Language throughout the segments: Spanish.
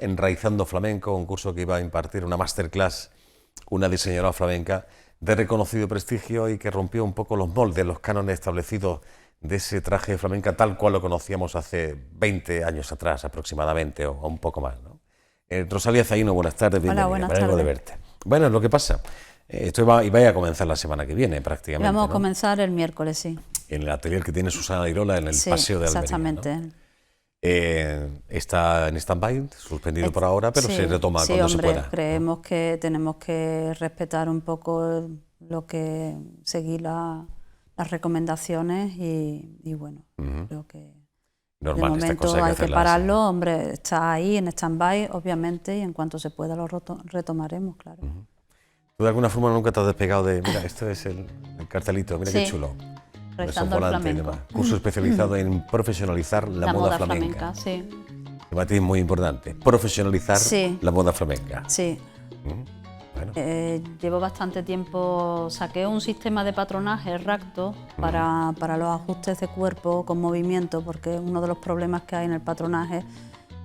Enraizando Flamenco, un curso que iba a impartir una masterclass, una diseñadora flamenca de reconocido prestigio y que rompió un poco los moldes, los cánones establecidos de ese traje de flamenca tal cual lo conocíamos hace 20 años atrás aproximadamente, o un poco más, ¿no? Rosalía Zaino, buenas tardes, bienvenida. Hola, buenas me alegro de tardes. verte. Bueno, es lo que pasa. Esto iba a comenzar la semana que viene prácticamente, Vamos a ¿no? comenzar el miércoles, sí. En el atelier que tiene Susana Irola en el Paseo de Almería, exactamente. ¿no? Está en stand-by, suspendido por ahora, pero Sí, se retoma sí, cuando hombre, se pueda. creemos que tenemos que respetar un poco lo que seguir las recomendaciones y bueno, creo que Normal, de esta momento cosa hay que hay que hacerla pararlo, así. hombre, está ahí en stand-by, obviamente, y en cuanto se pueda lo retomaremos, claro. ¿Tú de alguna forma nunca te has despegado de, mira, esto es el cartelito, mira qué Sí, chulo? Con esos Enraizando el volantes y flamenco. demás. Curso especializado en profesionalizar la moda flamenca. Sí. Que para ti es muy importante, profesionalizar Sí. la moda flamenca. Sí. Bueno, Llevo bastante tiempo, saqué un sistema de patronaje recto para los ajustes de cuerpo con movimiento, porque uno de los problemas que hay en el patronaje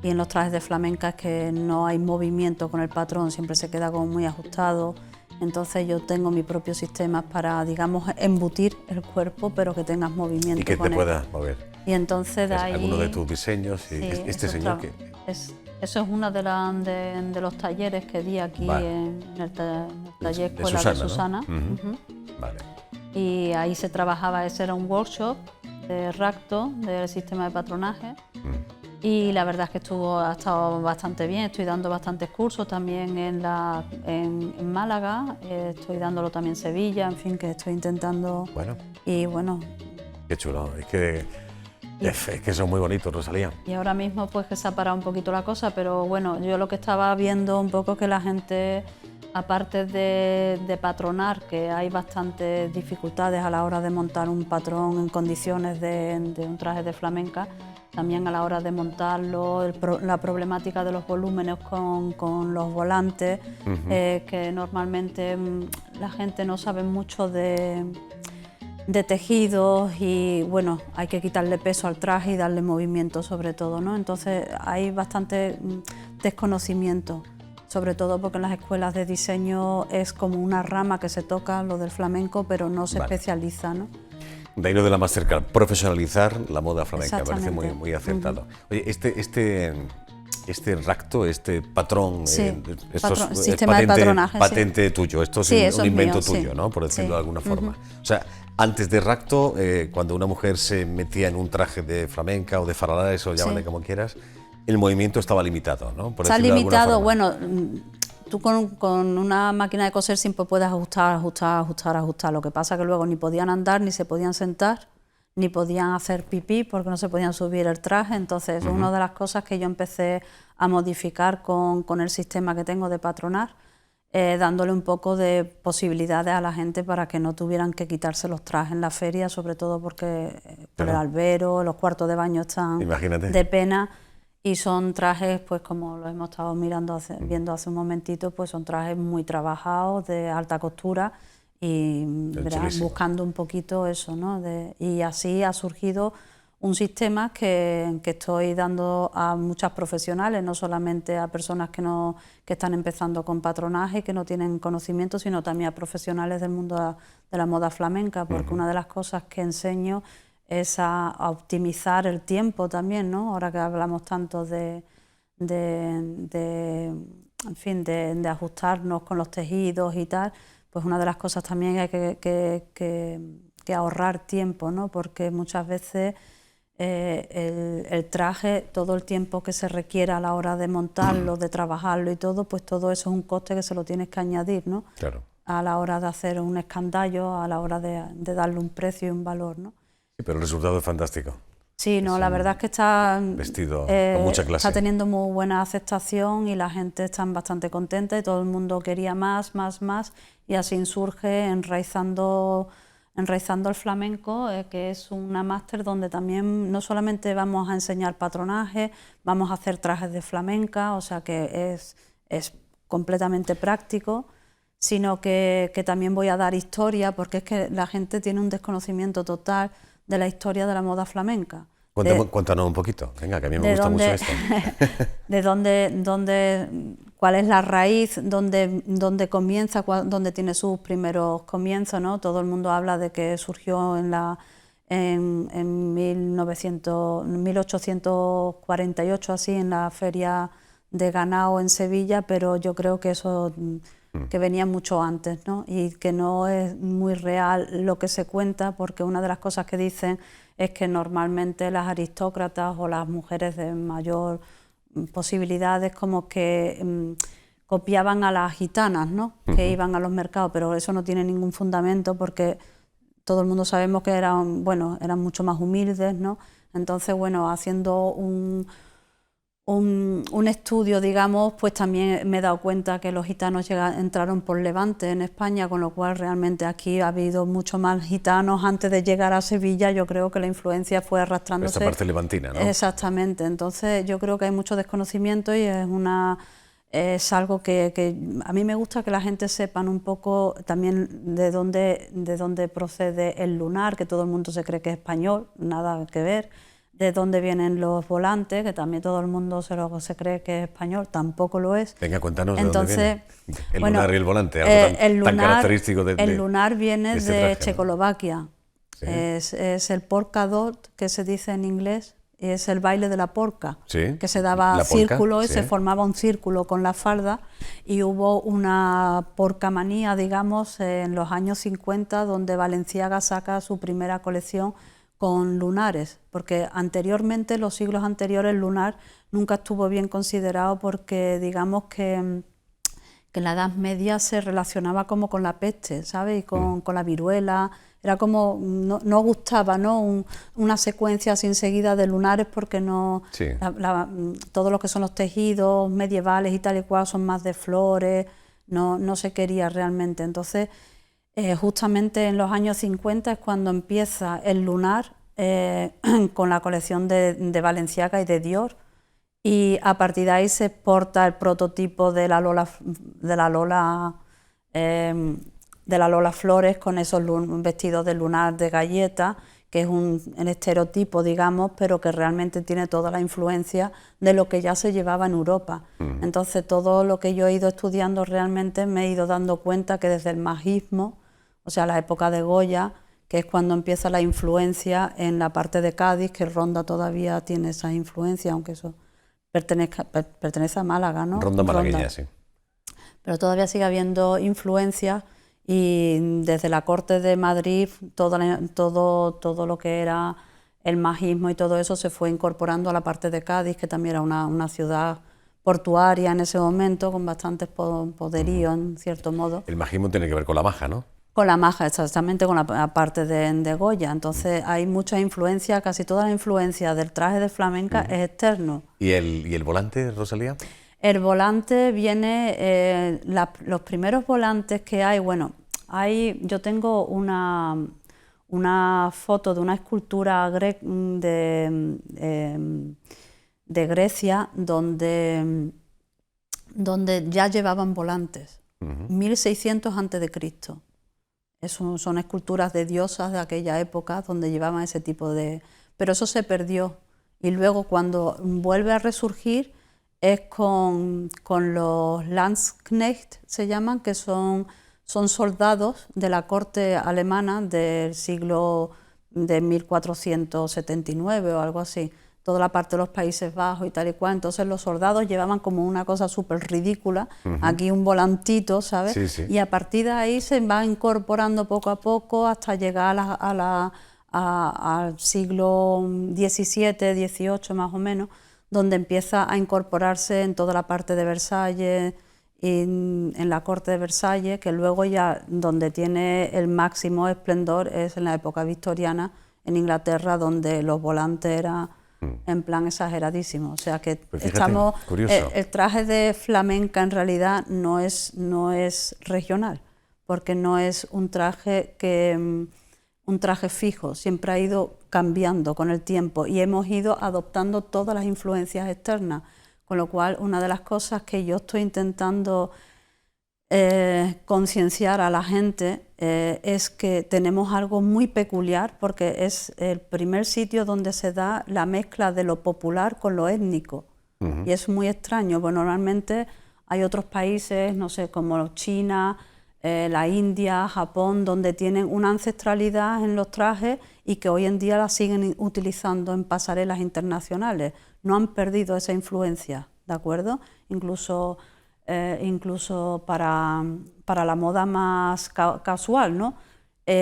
y en los trajes de flamenca es que no hay movimiento con el patrón, siempre se queda como muy ajustado. Entonces yo tengo mi propio sistema para, digamos, embutir el cuerpo, pero que tengas movimiento y que con te él. puedas mover. Y entonces de ahí... Alguno de tus diseños, y Sí, este señor que... Eso es uno de los talleres que di aquí Vale. en el taller de escuela de Susana. ¿no? Ujú. Vale. Y ahí se trabajaba, ese era un workshop de Racto, del sistema de patronaje. Y la verdad es que ha estado bastante bien, estoy dando bastantes cursos también en Málaga, estoy dándolo también en Sevilla, en fin, que estoy intentando... Bueno, Y bueno... qué chulo, es que son muy bonitos, Rosalía. Y ahora mismo pues que se ha parado un poquito la cosa, pero bueno, yo lo que estaba viendo un poco que la gente, aparte de patronar, que hay bastantes dificultades a la hora de montar un patrón en condiciones de un traje de flamenca, también a la hora de montarlo, la problemática de los volúmenes con los volantes, que normalmente la gente no sabe mucho de tejidos y bueno, hay que quitarle peso al traje y darle movimiento sobre todo, ¿no? Entonces hay bastante desconocimiento, sobre todo porque en las escuelas de diseño es como una rama que se toca, lo del flamenco, pero no se especializa, ¿no? De ahí lo de la masterclass, profesionalizar la moda flamenca, me parece muy acertado. Oye, este racto, este patrón, Sí, sistema de patronaje, patente tuyo, esto es Sí, eso un es invento mío, tuyo, sí. ¿no? Por decirlo Sí. de alguna forma. O sea, antes de racto, cuando una mujer se metía en un traje de flamenca o de faralaes, o llámale como quieras, el movimiento estaba limitado, ¿no? Por Está decirlo de alguna limitado, forma. bueno, tú con una máquina de coser siempre puedes ajustar. Lo que pasa es que luego ni podían andar, ni se podían sentar, ni podían hacer pipí porque no se podían subir el traje. Entonces, una de las cosas que yo empecé a modificar con el sistema que tengo de patronar, dándole un poco de posibilidades a la gente para que no tuvieran que quitarse los trajes en la feria, sobre todo porque por el albero, los cuartos de baño están de pena. Y son trajes, pues como lo hemos estado viendo hace un momentito, pues son trajes muy trabajados, de alta costura y buscando un poquito eso, ¿no? Y así ha surgido un sistema que estoy dando a muchas profesionales, no solamente a personas que están empezando con patronaje, que no tienen conocimiento, sino también a profesionales del mundo de la moda flamenca, porque una de las cosas que enseño es a optimizar el tiempo también, ¿no? Ahora que hablamos tanto en fin, de ajustarnos con los tejidos y tal, pues una de las cosas también hay que ahorrar tiempo, ¿no? Porque muchas veces el traje, todo el tiempo que se requiere a la hora de montarlo, de trabajarlo y todo, pues todo eso es un coste que se lo tienes que añadir, ¿no? Claro. A la hora de hacer un escandallo, a la hora de darle un precio y un valor, ¿no? Sí, pero el resultado es fantástico. Sí, no, la verdad es que está vestido con mucha clase. Está teniendo muy buena aceptación y la gente está bastante contenta y todo el mundo quería más y así surge Enraizando el Flamenco, que es una máster donde también no solamente vamos a enseñar patronaje, vamos a hacer trajes de flamenca, o sea que es completamente práctico, sino que también voy a dar historia, porque es que la gente tiene un desconocimiento total de la historia de la moda flamenca. Cuéntanos un poquito, venga, que a mí me de gusta mucho dónde, esto. cuál es la raíz, dónde comienza, dónde tiene sus primeros comienzos, ¿no? Todo el mundo habla de que surgió en 1848, así, en la feria de ganado en Sevilla, pero yo creo que eso que venía mucho antes, ¿no? Y que no es muy real lo que se cuenta, porque una de las cosas que dicen es que normalmente las aristócratas o las mujeres de mayor posibilidades como que copiaban a las gitanas, ¿no? Que iban a los mercados, pero eso no tiene ningún fundamento porque todo el mundo sabemos que eran mucho más humildes, ¿no? Entonces, bueno, haciendo un estudio, digamos, pues también me he dado cuenta que los gitanos entraron por Levante en España, con lo cual realmente aquí ha habido mucho más gitanos antes de llegar a Sevilla. Yo creo que la influencia fue arrastrándose. Esta parte levantina, ¿no? Exactamente. Entonces yo creo que hay mucho desconocimiento y es algo que a mí me gusta que la gente sepan un poco también de dónde procede el lunar, que todo el mundo se cree que es español, nada que ver. De dónde vienen los volantes, que también todo el mundo se cree que es español, tampoco lo es. Venga, cuéntanos. Entonces, de dónde viene el lunar y el volante, algo tan característico el lunar viene de Checoslovaquia. ¿Sí? Es el polkadot, que se dice en inglés, y es el baile de la polka, ¿Sí? que se daba círculo y se formaba un círculo con la falda, y hubo una polkamanía, digamos, en los años 50, donde Balenciaga saca su primera colección con lunares, porque anteriormente, los siglos anteriores, el lunar nunca estuvo bien considerado porque digamos que en la Edad Media se relacionaba como con la peste, ¿sabes? Y con la viruela, era como, no gustaba, ¿no? Una secuencia así enseguida de lunares porque no, sí. Todo lo que son los tejidos medievales y tal y cual son más de flores, no se quería realmente. Entonces, justamente en los años 50 es cuando empieza el lunar con la colección de Balenciaga y de Dior, y a partir de ahí se exporta el prototipo de la Lola Flores con esos vestidos de lunar de galleta, que es un estereotipo, digamos, pero que realmente tiene toda la influencia de lo que ya se llevaba en Europa. Entonces, todo lo que yo he ido estudiando realmente me he ido dando cuenta que desde el magismo, o sea, la época de Goya, que es cuando empieza la influencia en la parte de Cádiz, que Ronda todavía tiene esa influencia, aunque eso pertenece a Málaga, ¿no? Ronda malagueña, sí. Pero todavía sigue habiendo influencia, y desde la corte de Madrid todo lo que era el magismo y todo eso se fue incorporando a la parte de Cádiz, que también era una ciudad portuaria en ese momento, con bastantes poderío, en cierto modo. El magismo tiene que ver con la maja, ¿no? Con la maja, exactamente, con la parte de Goya. Entonces hay mucha influencia, casi toda la influencia del traje de flamenca es externo. ¿Y el volante, Rosalía? El volante viene, los primeros volantes que hay, yo tengo una foto de una escultura de Grecia donde ya llevaban volantes, 1600 a.C. Son esculturas de diosas de aquella época donde llevaban ese tipo de... Pero eso se perdió, y luego cuando vuelve a resurgir es con los Landsknecht, se llaman, que son soldados de la corte alemana del siglo de 1479 o algo así, toda la parte de los Países Bajos y tal y cual. Entonces los soldados llevaban como una cosa súper ridícula, aquí un volantito, ¿sabes? Sí, sí. Y a partir de ahí se va incorporando poco a poco hasta llegar al siglo XVII, XVIII más o menos, donde empieza a incorporarse en toda la parte de Versalles, en la corte de Versalles, que luego ya donde tiene el máximo esplendor es en la época victoriana en Inglaterra, donde los volantes eran en plan exageradísimo. O sea que pues fíjate, el traje de flamenca en realidad no es regional, porque no es un traje fijo, siempre ha ido cambiando con el tiempo y hemos ido adoptando todas las influencias externas, con lo cual una de las cosas que yo estoy intentando concienciar a la gente es que tenemos algo muy peculiar, porque es el primer sitio donde se da la mezcla de lo popular con lo étnico. Y es muy extraño, pues normalmente hay otros países, no sé, como China, la India, Japón, donde tienen una ancestralidad en los trajes y que hoy en día la siguen utilizando en pasarelas internacionales. No han perdido esa influencia, ¿de acuerdo? Incluso para la moda más casual, ¿no?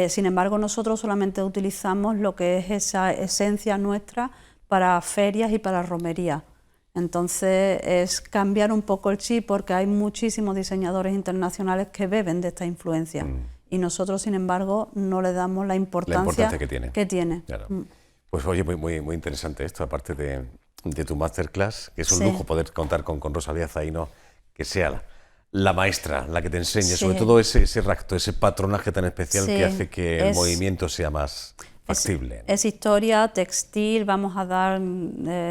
Sin embargo, nosotros solamente utilizamos lo que es esa esencia nuestra para ferias y para romería. Entonces es cambiar un poco el chip, porque hay muchísimos diseñadores internacionales que beben de esta influencia y nosotros, sin embargo, no le damos la importancia que tiene. Claro. Pues oye, muy interesante esto, aparte de tu masterclass, que es un lujo poder contar con Rosalía Zaino, que sea la maestra, la que te enseñe, sobre todo ese racto, ese patronaje tan especial que hace que el movimiento sea más factible. Es historia, textil, vamos a dar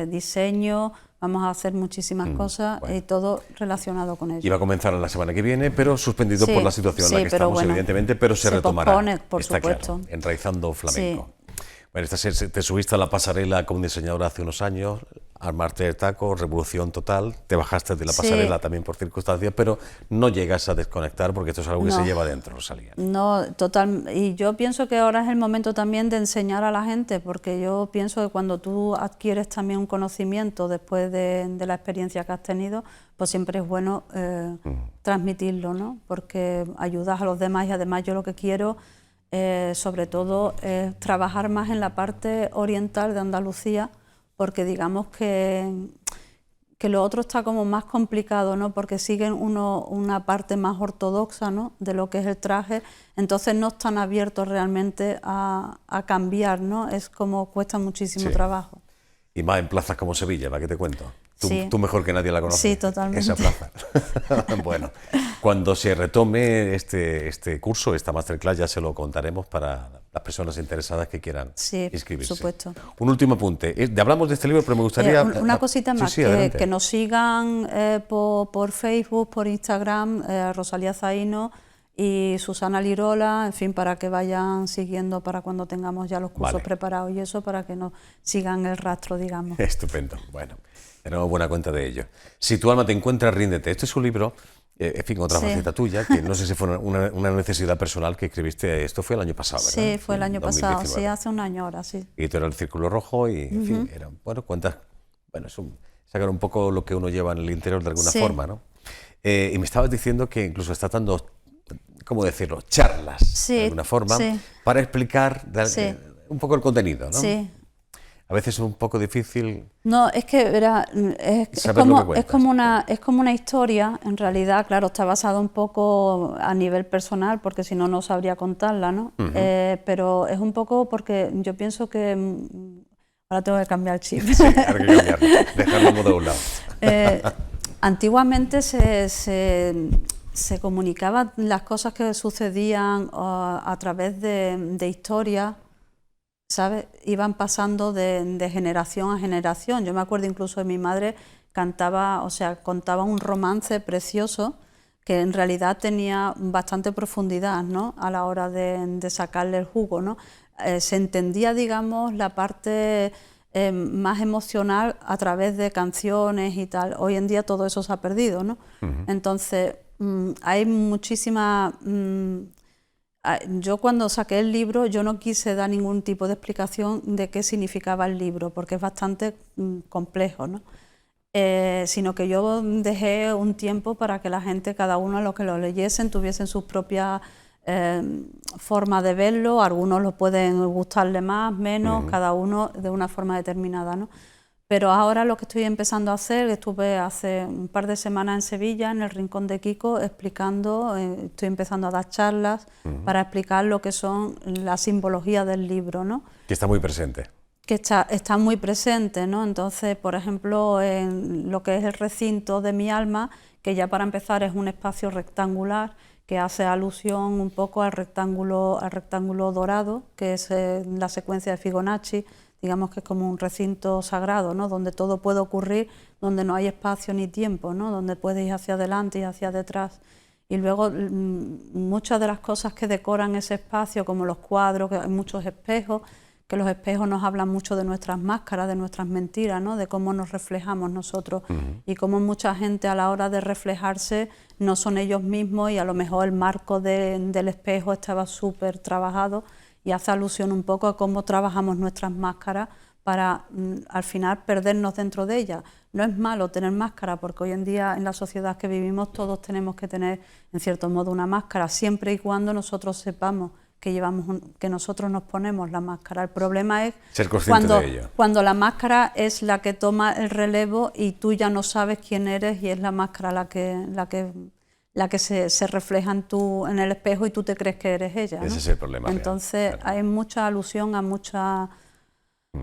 diseño, vamos a hacer muchísimas cosas y todo relacionado con ello. Iba a comenzar la semana que viene, pero suspendido por la situación en la que estamos, bueno, evidentemente, pero se retomará. Pospone, por supuesto. Claro, enraizando flamenco. Bueno, te subiste a la pasarela como diseñadora hace unos años, armarte el taco, revolución total, te bajaste de la pasarela también por circunstancias, pero no llegas a desconectar, porque esto es algo que se lleva dentro, Rosalía. No, total, y yo pienso que ahora es el momento también de enseñar a la gente, porque yo pienso que cuando tú adquieres también un conocimiento después de la experiencia que has tenido, pues siempre es bueno transmitirlo, ¿no? Porque ayudas a los demás, y además yo lo que quiero sobre todo trabajar más en la parte oriental de Andalucía, porque digamos que lo otro está como más complicado, ¿no? Porque siguen una parte más ortodoxa, ¿no?, de lo que es el traje, entonces no están abiertos realmente a cambiar, ¿no? Es como cuesta muchísimo trabajo. Y más en plazas como Sevilla, ¿para qué te cuento? Tú mejor que nadie la conoces. Sí, totalmente. Esa plaza. Bueno, cuando se retome este curso, esta masterclass, ya se lo contaremos para las personas interesadas que quieran inscribirse. Por supuesto. Un último apunte. Hablamos de este libro, pero me gustaría... una cosita más, que nos sigan por Facebook, por Instagram, Rosalía Zaino y Susana Lirola, en fin, para que vayan siguiendo para cuando tengamos ya los cursos preparados y eso, para que nos sigan el rastro, digamos. Estupendo. Bueno, tenemos buena cuenta de ello. Si tu alma te encuentra, ríndete. Este es un libro, en fin, otra faceta tuya, que no sé si fue una necesidad personal que escribiste. Esto fue el año pasado, ¿verdad? Sí, fue el año pasado, sí, hace un año ahora, sí. Y tú eras el Círculo Rojo y, en fin, eran, bueno, cuentas, bueno, sacar un poco lo que uno lleva en el interior de alguna forma, ¿no? Y me estabas diciendo que incluso estás dando, ¿cómo decirlo?, charlas, de alguna forma, para explicar un poco el contenido, ¿no? Sí. A veces es un poco difícil. No, es que es como una historia, en realidad, claro, está basado un poco a nivel personal, porque si no, no sabría contarla, ¿no? Pero es un poco porque yo pienso que ahora tengo que cambiar el chip. Sí, hay que cambiarlo, dejarlo de un lado. Antiguamente se comunicaban las cosas que sucedían a través de historias, ¿sabes? Iban pasando de generación a generación. Yo me acuerdo incluso de mi madre contaba un romance precioso que en realidad tenía bastante profundidad, ¿no?, a la hora de sacarle el jugo, ¿no? Se entendía, digamos, la parte más emocional a través de canciones y tal. Hoy en día todo eso se ha perdido, ¿no? Entonces hay muchísima... Yo cuando saqué el libro yo no quise dar ningún tipo de explicación de qué significaba el libro, porque es bastante complejo, ¿no? Sino que yo dejé un tiempo para que la gente, cada uno los que lo leyesen, tuviesen sus propias formas de verlo. Algunos lo pueden gustarle más, menos, cada uno de una forma determinada, ¿no? Pero ahora lo que estoy empezando a hacer, estuve hace un par de semanas en Sevilla, en el Rincón de Kiko, explicando, estoy empezando a dar charlas para explicar lo que son la simbología del libro, ¿no? Que está muy presente. Que está muy presente, ¿no? Entonces, por ejemplo, en lo que es el recinto de mi alma, que ya para empezar es un espacio rectangular, que hace alusión un poco al rectángulo dorado, que es la secuencia de Fibonacci. Digamos que es como un recinto sagrado, ¿no?, donde todo puede ocurrir, donde no hay espacio ni tiempo, ¿no?, donde puedes ir hacia adelante y hacia detrás. Y luego muchas de las cosas que decoran ese espacio, como los cuadros, que hay muchos espejos, que los espejos nos hablan mucho de nuestras máscaras, de nuestras mentiras, ¿no? De cómo nos reflejamos nosotros y cómo mucha gente a la hora de reflejarse no son ellos mismos y a lo mejor el marco del espejo estaba súper trabajado y hace alusión un poco a cómo trabajamos nuestras máscaras para al final perdernos dentro de ellas. No es malo tener máscara porque hoy en día en la sociedad que vivimos todos tenemos que tener en cierto modo una máscara, siempre y cuando nosotros sepamos que que nosotros nos ponemos la máscara. El problema es ser consciente de ello. Cuando la máscara es la que toma el relevo y tú ya no sabes quién eres y es la máscara la que se refleja en el espejo y tú te crees que eres ella, ¿no? Ese es el problema. Entonces claro. hay mucha alusión a mucha...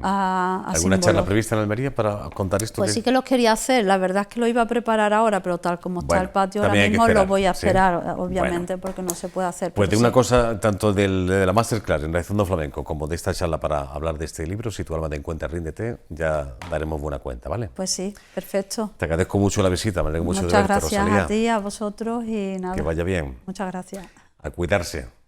¿Alguna charla prevista en Almería para contar esto? Pues sí que lo quería hacer, la verdad es que lo iba a preparar ahora, pero tal como está el patio ahora mismo lo voy a esperar, obviamente, porque no se puede hacer. Pues de una cosa, tanto de la masterclass en Realizando Flamenco como de esta charla para hablar de este libro, Si tu alma te encuentra, ríndete, ya daremos buena cuenta, ¿vale? Pues sí, perfecto. Te agradezco mucho la visita, me alegro mucho de verte, Muchas gracias Rosalía. a ti, a vosotros y nada. Que vaya bien. Muchas gracias. A cuidarse.